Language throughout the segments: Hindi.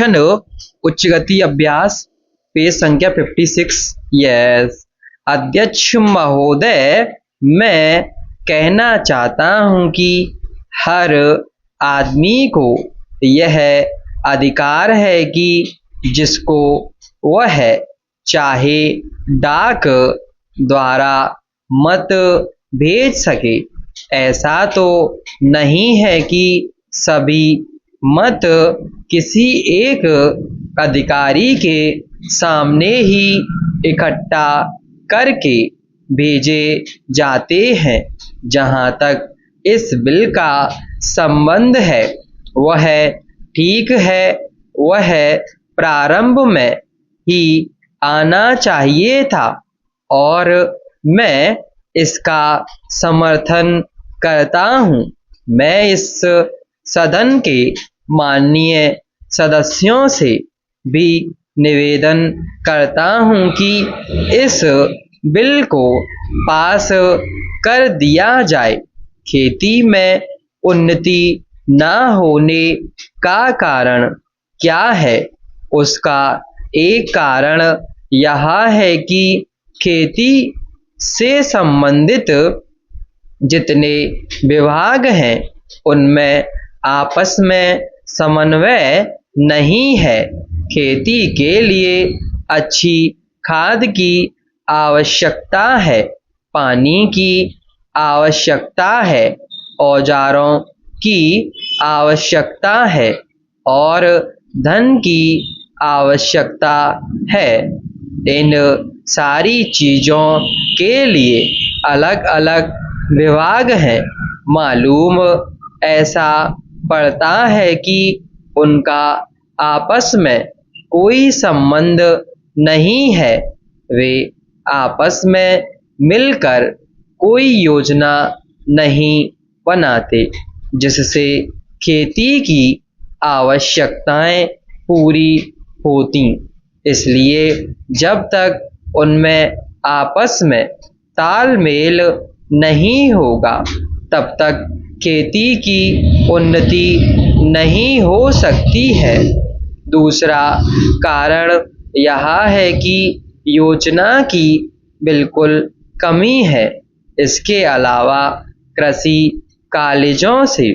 क्वेश्चन उच्च गति अभ्यास पेज संख्या 56। यस अध्यक्ष महोदय, मैं कहना चाहता हूं कि हर आदमी को यह अधिकार है कि जिसको वह चाहे डाक द्वारा मत भेज सके। ऐसा तो नहीं है कि सभी मत किसी एक अधिकारी के सामने ही इकट्ठा करके भेजे जाते हैं। जहां तक इस बिल का संबंध है वह ठीक है, वह प्रारंभ में ही आना चाहिए था और मैं इसका समर्थन करता हूं। मैं इस सदन के माननीय सदस्यों से भी निवेदन करता हूं कि इस बिल को पास कर दिया जाए। खेती में उन्नति न होने का कारण क्या है? उसका एक कारण यह है कि खेती से संबंधित जितने विभाग हैं उनमें आपस में समन्वय नहीं है। खेती के लिए अच्छी खाद की आवश्यकता है, पानी की आवश्यकता है, औजारों की आवश्यकता है और धन की आवश्यकता है। इन सारी चीजों के लिए अलग अलग विभाग हैं। मालूम ऐसा पड़ता है कि उनका आपस में कोई संबंध नहीं है। वे आपस में मिलकर कोई योजना नहीं बनाते जिससे खेती की आवश्यकताएं पूरी होती। इसलिए जब तक उनमें आपस में तालमेल नहीं होगा तब तक खेती की उन्नति नहीं हो सकती है। दूसरा कारण यह है कि योजना की बिल्कुल कमी है। इसके अलावा कृषि कॉलेजों से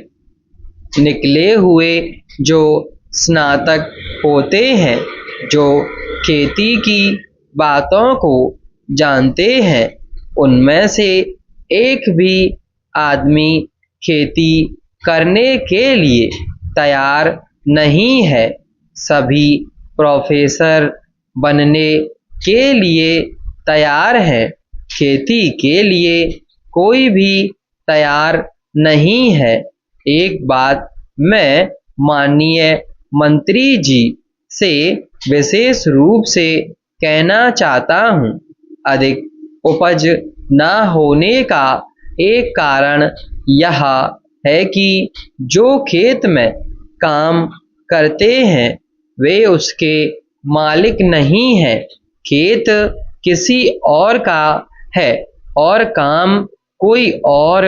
निकले हुए जो स्नातक होते हैं, जो खेती की बातों को जानते हैं, उनमें से एक भी आदमी खेती करने के लिए तैयार नहीं है। सभी प्रोफेसर बनने के लिए तैयार हैं, खेती के लिए कोई भी तैयार नहीं है। एक बात मैं माननीय मंत्री जी से विशेष रूप से कहना चाहता हूं। अधिक उपज न होने का एक कारण यह है कि जो खेत में काम करते हैं वे उसके मालिक नहीं हैं। खेत किसी और का है और काम कोई और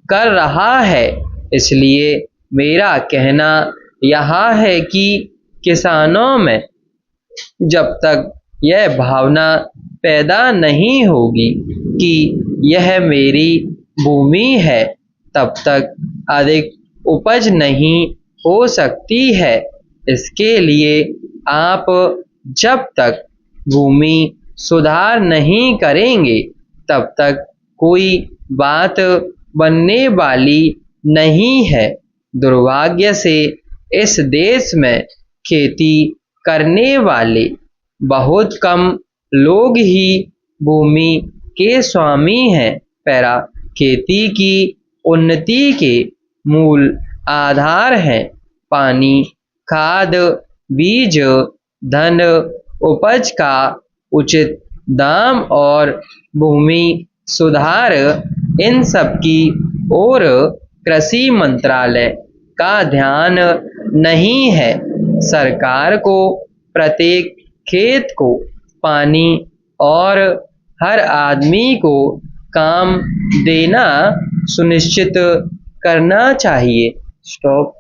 कर रहा है। इसलिए मेरा कहना यह है कि किसानों में जब तक यह भावना पैदा नहीं होगी कि यह मेरी भूमि है तब तक अधिक उपज नहीं हो सकती है। इसके लिए आप जब तक भूमि सुधार नहीं करेंगे तब तक कोई बात बनने वाली नहीं है। दुर्भाग्य से इस देश में खेती करने वाले बहुत कम लोग ही भूमि के स्वामी हैं। पैरा खेती की उन्नति के मूल आधार हैं पानी, खाद, बीज, धन, उपज का उचित दाम और भूमि सुधार। इन सब की ओर कृषि मंत्रालय का ध्यान नहीं है। सरकार को प्रत्येक खेत को पानी और हर आदमी को काम देना सुनिश्चित करना चाहिए। स्टॉप।